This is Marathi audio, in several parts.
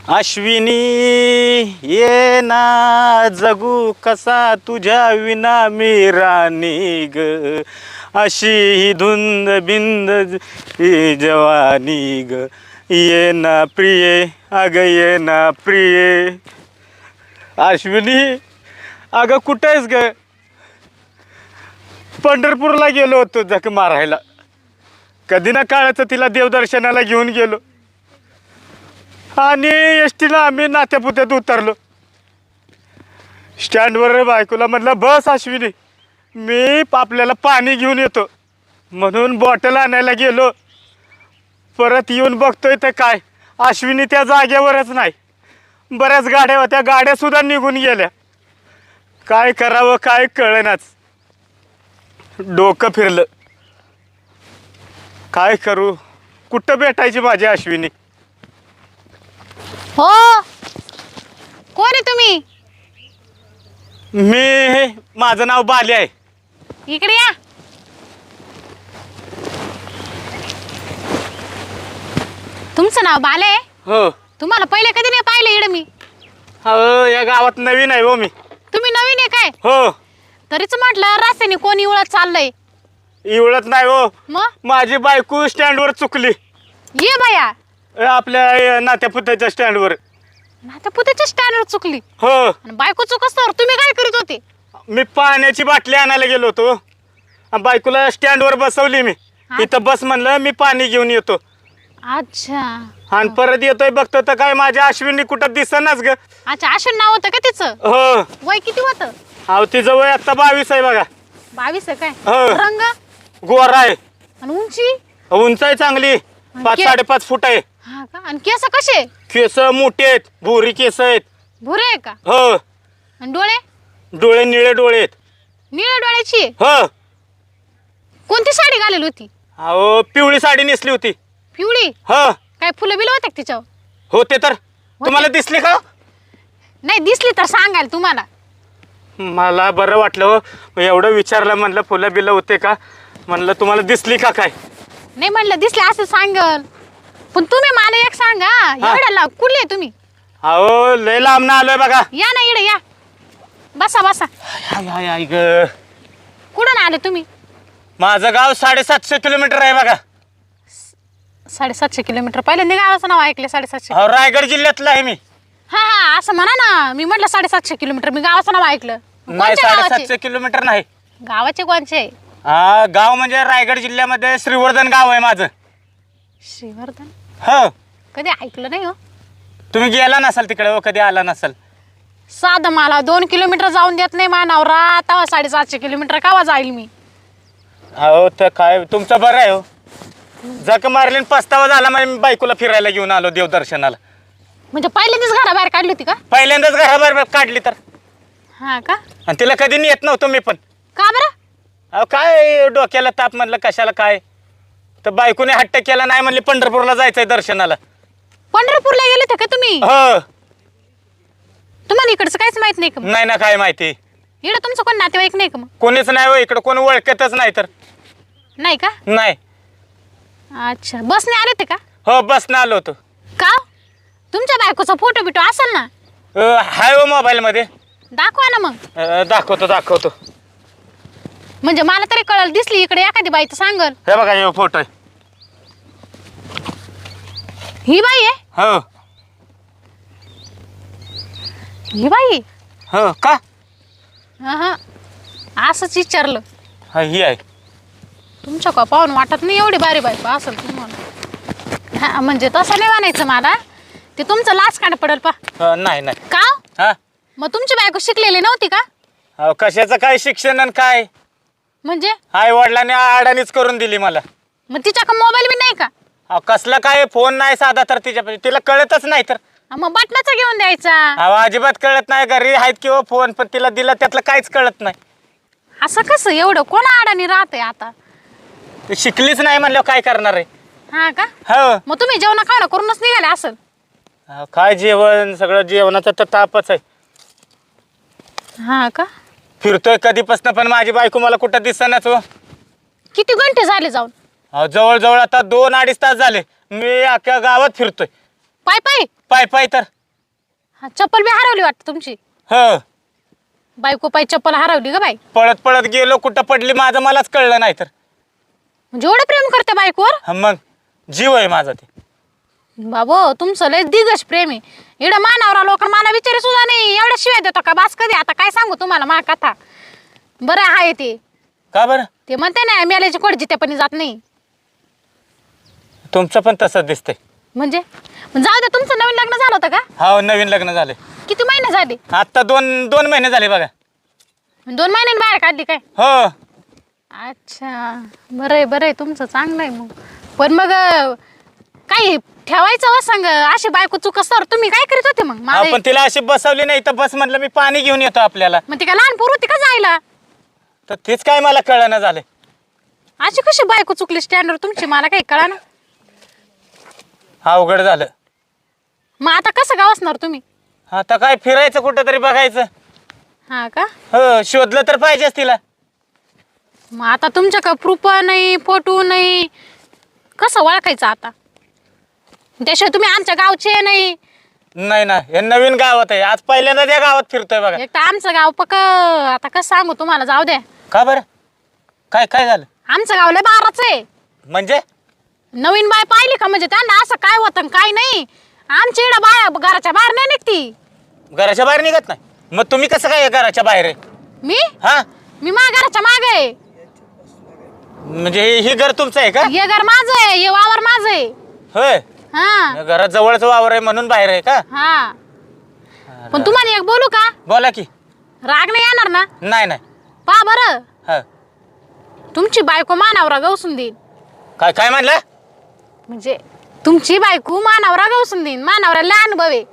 अश्विनी ये ना जगू कसा तुझ्या विना मी राणी ग, अशी ही धुंद बिंद ही जवानी ग, ये ना प्रिये अग ये ना प्रिये. अश्विनी अगं कुठं आहेस ग? पंढरपूरला गेलो होतो झक मारायला. कधी ना काळाचं तिला देवदर्शनाला घेऊन गेलो आणि एसटीला आम्ही नात्यापुत्यात उतरलो. स्टँडवर बायकोला म्हटलं बस अश्विनी, मी आपल्याला पाणी घेऊन येतो म्हणून बॉटल आणायला गेलो. परत येऊन बघतोय तर काय अश्विनी त्या जागेवरच नाही. बऱ्याच गाड्या होत्या, गाड्यासुद्धा निघून गेल्या. काय करावं काय कळेनाच, डोकं फिरलं. काय करू, कुठं भेटायची माझी अश्विनी? हो, कोण आहे तुम्ही? माझं नाव बाली आहे. इकडे या. तुमचं नाव बाले आहे? हो. तुम्हाला पहिले कधी नाही पाहिलं इकडे मी. हो, या गावात नवीन आहे हो मी. तुम्ही नवीन आहे काय? हो. तरीच म्हटलं रस्त्याने कोण इवळत चाललंय. इवळत नाही हो, मग माझी बायको स्टँडवर चुकली. ये बाया, आपल्या नात्यापुत्याच्या स्टँडवर. आता पुत्याच्या स्टँडवर चुकली हो. आणि बायको चुकसतर तुम्ही काय करीत होते? मी पाण्याची बाटली आणायला गेलो होतो आणि बायकोला स्टँडवर बसवली मी. हा? इथं बस म्हणलं, मी पाणी घेऊन येतो. अच्छा आणि परत येतोय बघतो तर काय माझ्या अश्विनी कुठं दिसेनाच ग. अच्छा, अशा नाव होतं का तिचं? हो. वय किती होतं? अहो तिचं वय आता 22 आहे बघा. 22 आहे काय? हो. रंग गोरा आहे, आणि उंची? उंच आहे चांगली, 5-5.5 फूट आहे. हा का? आणि केस कसे? केस मोठे आहेत, भुरी केस आहेत. भुरे आहे का? हो. आणि डोळे? डोळे निळे डोळे आहेत. निळ्या डोळ्याची? हो. कोणती साडी घालेली होती? अहो पिवळी साडी नेसली होती. पिवळी? हो. काय फुलं बिलं होते तिच्यावर? होते तर. तुम्हाला दिसले का? नाही दिसली तर सांगाल तुम्हाला. मला बरं वाटलं हो, एवढं विचारलं, म्हणलं फुलं बिलं होते का, म्हणलं तुम्हाला दिसली का काय. नाही म्हणलं दिसले असं सांगल, पण तुम्ही मला एक सांगा, एवढ्याला कुठले तुम्ही? अहो लय लांब ना आलोय बघा. या ना इकडे या, बसा बसा. ग कुठून आले तुम्ही? माझं गाव 750 किलोमीटर आहे बघा. 750 किलोमीटर? पहिल्यांदा गावाचं नाव ऐकले 750. अहो रायगड जिल्ह्यातला आहे मी. हा हा असं म्हणा ना, मी म्हटलं 750 किलोमीटर, मी गावाचं नाव ऐकलं. नाही, कोणत्या 750 गावाचे? किलोमीटर नाही. गावाचे कोणचे? हा, गाव म्हणजे रायगड जिल्ह्यामध्ये श्रीवर्धन गाव आहे माझं. श्रीवर्धन? हो. कधी ऐकलं नाही हो. तुम्ही गेला नसाल तिकडे हो, कधी आला नसाल. साधं मला 2 किलोमीटर जाऊन देत नाही मानावर, तेव्हा 750 किलोमीटर कावा जाईल मी? अहो तर काय तुमचं बरं आहे हो. जक मारलीन पस्तावा झाला, मी बायकोला फिरायला घेऊन आलो देवदर्शनाला. म्हणजे पहिल्यांदाच घराबाहेर काढली होती का? पहिल्यांदाच घराबाहेर काढली तर. हा का? आणि तिला कधी नेत नव्हतो मी पण. का बरं? अहो काय डोक्याला ताप, म्हणलं कशाला काय, तर बायकोने हट्ट केला, नाही म्हणले पंढरपूरला जायचंय दर्शनाला. पंढरपूरला गेले होते का तुम्ही? हो. तुम्हाला इकडचं काहीच माहित नाही का मग? नाही ना, काय माहिती. इकडं तुमचं कोण नातेवाईक नाही का मग? कोणीच नाही हो इकडं, कोण ओळखतच नाही तर. नाही का? नाही. अच्छा, बसने आले होते का? हो, बसनं आलो होतो. का? तुमच्या बायकोचा फोटो बिटो असेल ना? हाय हो मोबाईल मध्ये. दाखवा ना मग. दाखवतो. म्हणजे मला तरी कळलं, दिसली इकडे एखादी बाई तर सांगल. हे बघा, हे फोटो आहे. ही बाई आहे? हो. ही बाई? हो का? हा, असंच विचारलं. हा, ही आहे. तुमच्या का पाहून वाटत नाही एवढी बारी बायको असेल तुम्हाला. हा म्हणजे तसं नाही म्हणायचं मला, ते तुमचं लाच काढ पडेल पा. नाही. का? हा. मग तुमची बायको शिकलेली नव्हती का? अहो कशाचं काय शिक्षण आणि काय, म्हणजे आई वडिलांनी अडाणीच करून दिली मला. मग तिच्या का मोबाईल बी नाही का? अहो कसला काय फोन नाही साधा तर तिच्यापाशी, तिला कळतच नाही तर. मग बटनाचा घेऊन द्यायचा. अहो अजिबात कळत नाही, घरी आहेत किंवा फोन, पण तिला दिला त्यातलं काहीच कळत नाही. असं कसं एवढं कोण अडाणी राहते आता? ती शिकलीच नाही म्हणल्यावर काय करणार आहे. हा का? हो. मग तुम्ही जेवण खाणं करूनच निघाले असेल. काय जेवण, सगळं जेवणाचा तर तापच आहे. हा का? फिरतोय कधीपासून, पण माझी बायको मला कुठं दिसनाच हो. किती घंटे झाले जाऊन? जवळजवळ आता 2-2.5 तास झाले मी अख्ख्या गावात फिरतोय. पाय पाय? पाय तर. हा, चप्पल बी हरवली वाटतं तुमची. ह बायको पाय चप्पल हरवली का बाई? पळत पळत गेलो कुठं पडली माझं मलाच कळलं नाही तर. म्हणजे एवढं प्रेम करते बायकोवर? हा मग जीव आहे माझा ते. बाबो तुमचं लय दिगश प्रेम आहे. इकडं मानावरा लोक मला विचारे सुद्धा नाही, एवढ्या शिवाय देतो का बास कधी? आता काय सांगू तुम्हाला मा कथा. बरं आहे ते. का बरं? ते म्हणते ना मेल्याची कोड जितेपणी जात नाही. तुमचं पण तसंच दिसतंय. म्हणजे जाऊ दे, तुमचं नवीन लग्न झालं होतं का? हो नवीन लग्न झाले. किती महिने झाले? आता 2 महिने झाले बघा. 2 महिन्यांनी बाहेर काढली काय? हो. अच्छा बरं आहे तुमचं चांगलं आहे मग. पण मग काही ठेवायचं व सांग, अशी बायको चुकस्तर तुम्ही काय करीत होते मग? आपण तिला अशी बसवली नाही तर बस म्हटलं मी पाणी घेऊन येतो आपल्याला. मग ती काय लहान पोर होती का जायला? तर तेच काय मला कळना झालं. अशी कशी बायको चुकली स्टँडवर तुमची, मला काही कळा ना. अवघड झालं. मग आता कसं गाव असणार तुम्ही? आता काय फिरायचं कुठं तरी बघायचं. हा का? हो शोधलं तर पाहिजेच तिला. मग आता तुमच्या का प्रूफ नाही, फोटो नाही, कसं ओळखायचं आता? त्याशिवाय तुम्ही आमच्या गावचे नाही. नाही ना हे नवीन गावात आहे, आज पहिल्यांदा त्या गावात फिरतोय बघा. एक तर आमचं गाव आता कसं सांगू तुम्हाला, जाऊ द्या. का बरं? काय काय झालं? आमचं गाव लय बाराच आहे. म्हणजे नवीन बाय पाहिली का म्हणजे त्यांना असं काय होतं काय नाही. आमची इकडं बाया घराच्या बाहेर नाही निघती. घराच्या बाहेर निघत नाही? मग तुम्ही कसं काय घराच्या बाहेर आहे? मी हा मी माझ्या घराच्या मागे आहे. म्हणजे हे घर तुमचं आहे का? हे घर माझं आहे, हे वावर माझं आहे. होय. हा घरात जवळच वावर आहे म्हणून बाहेर आहे का? हा. पण तुम्हाला एक बोलू का? बोला की. राग नाही येणार ना? नाही नाही. पहा बरं, हा तुमची बायको मानावरा गवसून देईन. काय काय म्हणलं? म्हणजे तुमची बायको मानावरा गवसून देईन. मानावराला अनुभव आहे.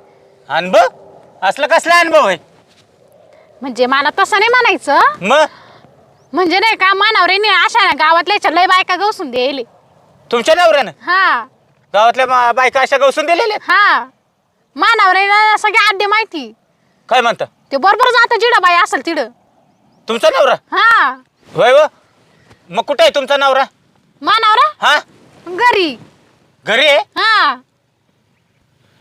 अनुभव? असलं कसला अनुभव आहे? म्हणजे मला तसं नाही म्हणायचं. मग म्हणजे नाही का, मानावऱ्याने अशा गावातल्या लय बायका गवसून द्यायले. तुमच्या नवऱ्यानं हा गावातल्या बायका अशा गवसून दिलेल्या? हा. मानावऱ्याला सगळे आड्डे माहिती. काय म्हणता? ते बरोबर जातं जिडं बाई असेल तिडं. तुमचा नवरा? हा. होय व. मग कुठे आहे तुमचा नवरा? मानावरा हा घरी. घरी आहे? हा.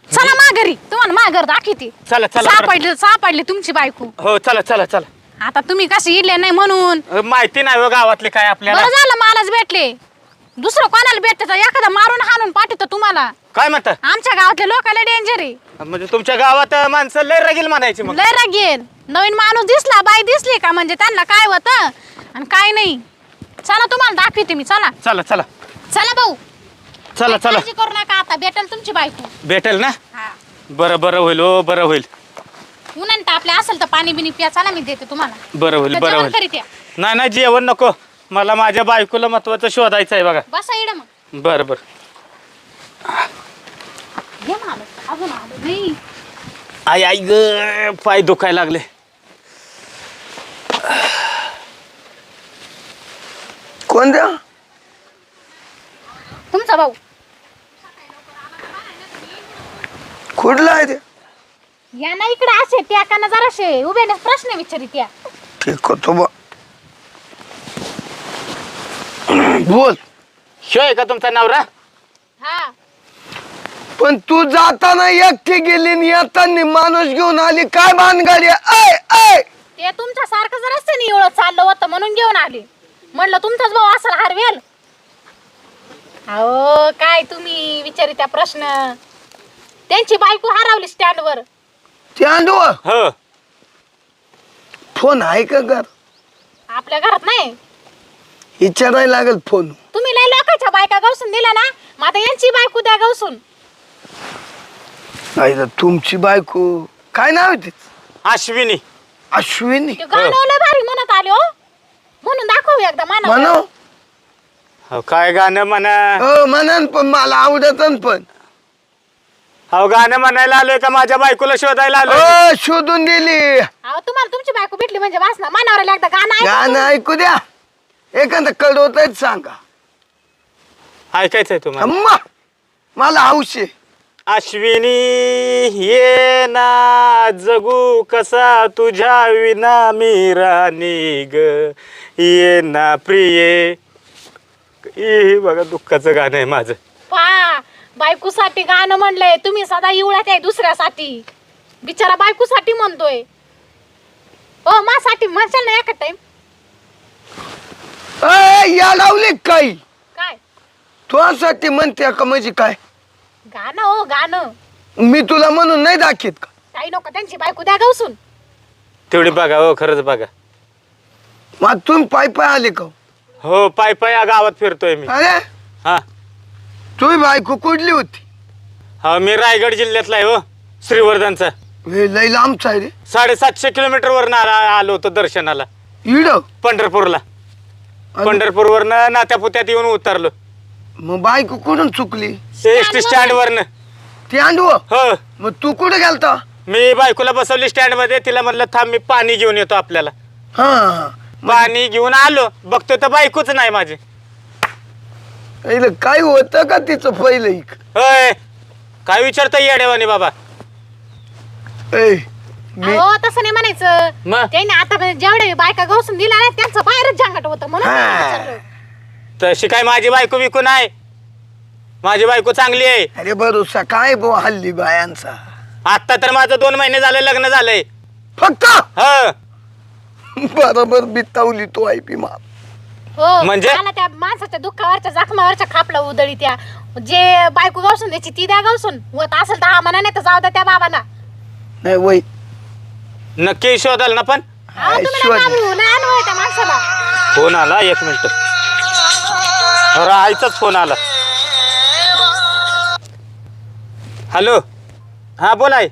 चला मा घरी, तुम्हाला मा घर दाखवते. चला चला. सापडली तुमची बायको. हो चला चला चला. आता तुम्ही कसे इडले नाही म्हणून. माहिती नाही हो गावातले काय आपल्याला. बरं झालं मलाच भेटले. दुसरं कोणाला भेटते तर एखादा मारून हाणून पाठवतो तुम्हाला. काय म्हणता? आमच्या गावातले लोकांना डेंजर आहे. म्हणजे तुमच्या गावात माणसं लय रगील म्हणायची मग. लय रागेल. नवीन माणूस दिसला, बाई दिसली का म्हणजे त्यांना काय होतं आणि काय नाही. चला तुम्हाला दाखवते मी. चला चला चला चला भाऊ. चला चला. काळजी करू नका, आता भेटेल तुमची बायको. भेटेल ना? हा. बरं बरं होईल हो, बरं होईल. उन्हान तापले असेल तर पाणी बिनी प्या. चला मी देते तुम्हाला. बरं होईल बरं जेवण होईल. करीत या. नाही नाही जेवण नको, मला माझ्या बायकोला महत्वाचं शोधायचं आहे बघा. बसा इकडं मग. बरं बरं. घे ना आलं. अजून आलं नाही. आई आई ग पाय दुखायला लागले. कोण द्या? तुमचा भाऊ. कुठला आहे ते? या ना इकडे असे त्या काना जराशे उभे प्रश्न विचारित या. ठीक होतो बा. बोल. शो आहे का तुमचा नवरा? हा. पण तू जाताना एकटी गेली आणि येताना माणूस घेऊन आली, काय भानगडी? ऐ ऐ ते तुमच्या सारखं जर असते नाही एवढं चाललं होतं म्हणून घेऊन आले. म्हणलं तुमचाच भाऊ असेल हरवेल. अहो काय तुम्ही विचारित त्या प्रश्न. त्यांची बायको हरवली स्टँडवर. ते आणू हो. फोन आहे का घर? आपल्या घरात नाही. विचारायला लागेल फोन. तुम्ही लय लोकांच्या बायका गवसून दिल्या ना, मग आता यांची बायको द्या गवसून. नाही तर तुमची बायको काय नाव आहे तिचं? अश्विनी. अश्विनी. ते गाणं लय भारी म्हणत आले हो. म्हणून दाखव एकदा मानव. म्हणू हो काय गाणं म्हणा. हो म्हणन, पण मला आवडत पण. हो गाणं म्हणायला आलोय का माझ्या बायकोला शोधायला आलोय? हो शोधून दिली. अहो तुम्हाला तुमची बायको भेटली म्हणजे वास ना मानावरला एकदा गाणं गाणं ऐकू द्या. एखादं कळवत सांगा. ऐकायचंय तुम्हाला? अम्मा मला हौस आहे. अश्विनी ये ना जगू कसा तुझ्या विना मी राणी ग, ये ना प्रिये. हे बघा दुःखाचं गाणं आहे माझं. पा बायकोसाठी गाणं म्हणलंय तुम्ही सदा इवळ्यात आहे दुसऱ्यासाठी. बिचारा बायकोसाठी म्हणतोय. हो माझ्यासाठी म्हणशाल ना एका टाइम. या लावले काही काय तुझ्यासाठी म्हणते का म्हणजे काय? गाणं हो गाणं. मी तुला म्हणून नाही दाखवत का? काही नको त्यांची बायको द्या गवसून. तेवढी बघा हो, खरंच बघा. मग तुम्ही पाय पाय आले का? हो, पाय पाय या गावात फिरतोय मी. अरे हा तुझी बायको कुठली होती? हा, मी रायगड जिल्ह्यातला आहे हो, श्रीवर्धनचा. हे लई लांबचा आहे रे. 750 किलोमीटर वरनं आलो होतो दर्शनाला इड पंढरपूरला. पंढरपूरवरनं नात्यापुत्यात येऊन उतरलो. मग बायको कुठून चुकली? एस टी स्टँड वरनं. ती अंडव. हो, मग तू कुठे गेलता? मी बायकोला बसवली स्टँड मध्ये. तिला म्हणलं थांब मी पाणी घेऊन येतो आपल्याला. हा पाणी घेऊन आलो, बघतो तर बायकोच नाही माझी. काय होतं का तिचं पहिलं इक? होय, काय विचारता येड्यावानी बाबा. मी हो तसं नाही म्हणायचं. मग? त्याने आता जेवढे बायका गवसून दिला ना त्यांचं बाहेरच झांगट होतं म्हणून हा. विचारलं. तशी काय माझी बायको विकू नाही. माझी बायको चांगली आहे. अरे भरोसा काय बो हल्ली बायांचा. आता तर माझं 2 महिने झाले लग्न झालंय. फक्त ह बरोबर बितावली तू आई पी माप. हो म्हणजे? मला त्या माणसाच्या दुःखावरच्या जखमावरच्या खापला उदळी त्या. जे बायको गवसून द्यायची ती द्या गवसून. होत असेल तर हा म्हणा नाही तर जाऊ द्या त्या बाबांना. नाही वय नक्की शोधाल ना पण. अहो, तुम्ही नका बोलू, लय अनुभव आहे त्या माणसाला. फोन आला, 1 मिनिट. आईचाच फोन आला. हॅलो, हा बोल आई.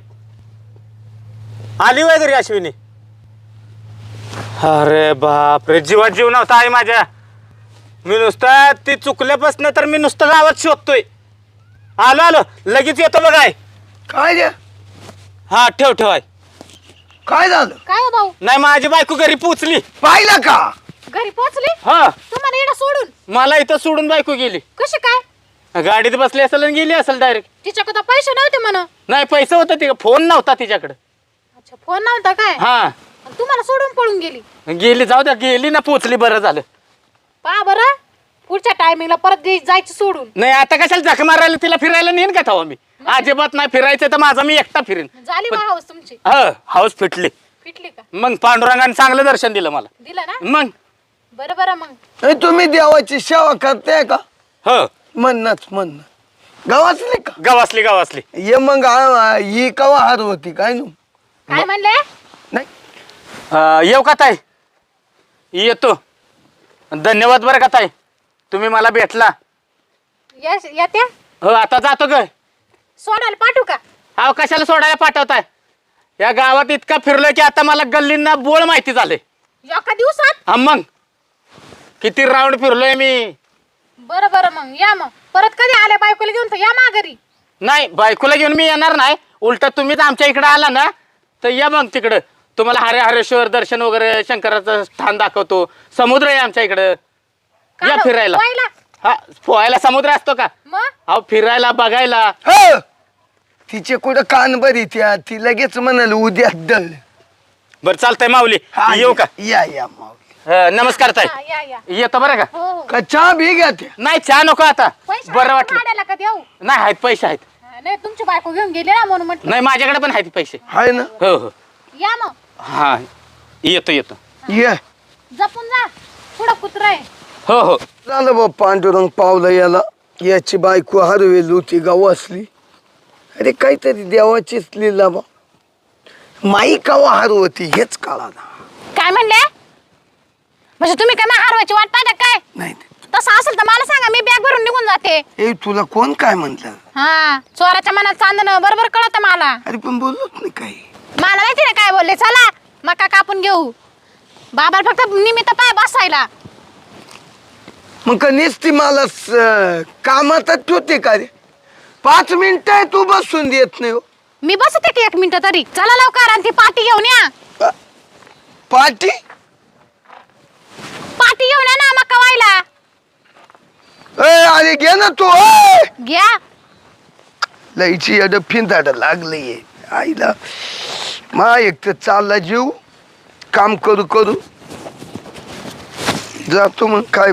आली वय घरी अश्विनी? अरे बाप रे, जीवात जीव नव्हता आई माझ्या. मी नुसतं ती चुकल्यापासून तर मी नुसतं गावात शोधतोय. आलो आलो लगेच येतो बघ आई. काय रे? हा ठेव ठेव आई. काय झालं? काय हो भाऊ नाही, माझी बायको घरी पोचली. पाहिलं का? घरी पोहोचली हा, तुम्हाला इकडे सोडून? मला इथं सोडून बायको गेली. कशी काय? गाडीत बसली असेल आणि गेली असेल डायरेक्ट. तिच्याकडे पैसे नव्हते म्हणा. नाही, पैसे होता तिकडे, फोन नव्हता तिच्याकडे. अच्छा फोन नव्हता काय? हा, आणि तुम्हाला सोडून पळून गेली. गेली. जाऊ द्या, गेली ना, पोचली, बरं झालं. पहा बरं पुढच्या टायमिंगला परत जायचं सोडून. नाही, आता कशाला झक मारायला तिला फिरायला नेईन का थावा मी? अजिबात नाही फिरायचं तर माझा मी एकटा फिरेन. झाली बा हाऊस तुमची. हाऊस फिटली. फिटली का? मग पांडुरंगाने चांगलं दर्शन दिलं मला. दिलं ना? मग बरं बरं मग. ए, तुम्ही देवाची सेवा करते का? हो, म्हणणंच म्हणणं गावातले का? गावासली गावासली. ये मग ही कवा हार होती काय नु? काय म्हणले? नाही येऊ का ताई? येतो. धन्यवाद बरं का ताई, तुम्ही मला भेटला. येत्या हो, आता जातो ग. सोडायला पाठवू का? अहो, कशाला सोडायला पाठवताय? या गावात इतका फिरलोय की आता मला गल्लींना बोळ माहिती झाले. एका दिवसात? हा, मग किती राऊंड फिरलोय मी. बरं बरं मग या मग. परत कधी आल्या बायकोला घेऊन तर या माघारी. नाही, बायकोला घेऊन मी येणार नाही. उलट तुम्हीच आमच्या इकडे आला ना तर या मग तिकडं. तुम्हाला हरेश्वर दर्शन वगैरे शंकराचं स्थान दाखवतो. समुद्र आहे आमच्या इकडं. या का फिरायला. पोहायला? हा, पोहायला समुद्र असतो का? मग अहो, फिरायला बघायला. हो तिचे कुठं कान बरी त्या ती लगेच म्हणाल उद्या दळ. बरं चालतंय माऊली, हा, येऊ का? या माऊली. नमस्कार ताई. या या. येतो बरं का? हो हो. का चहा बी घ्या त्या? नाही, चहा नको आता. पैसे बरं आहेत वाटलं. भाड्याला का देऊ? नाही, आहेत पैसे आहेत. नाही तुमची बायको घेऊन गेली ना म्हणून म्हटलं. नाही, माझ्याकडे पण आहेत पैसे. हाय ना? हो हो. या मग हा, येतो येतो. ये जपून जा. पुढं कुत्र आहे. हो हो. झालं बा पांडुरंग पावलं याला. याची बायको हरवेल होती गाव असली. अरे काहीतरी देवाचीच लिला बा. माई कवा हार होती हेच कळा ना. काय म्हणले? म्हणजे तुम्ही काय ना हरवायची वाट पाहता काय? नाही तसं असेल तर मला सांगा, मी बॅग भरून निघून जाते. ए तुला कोण काय म्हटलं? हा, चोराच्या मनात चांदणं बरोबर कळत मला. अरे पण बोललोच नाही काही. मला माहिती ना काय बोलले. चला मका कापून घेऊ. बाबा फक्त निमित्त पाय बसायला. मग का नेसती मला कामातच होते का रे? 5 मिनिटं तू बसून देत नाही हो. मी बसते की 1 मिनिट तरी. चला लवकर आणि ती पाटी घेऊन या. पार्टी पाटी घेऊन या ना मका व्हायला. अरे घे ना तू. ए! घ्या. लईची अड फिंदाड लागली आईला. मा एक तर चालला जीव काम करू करू जातो मग काय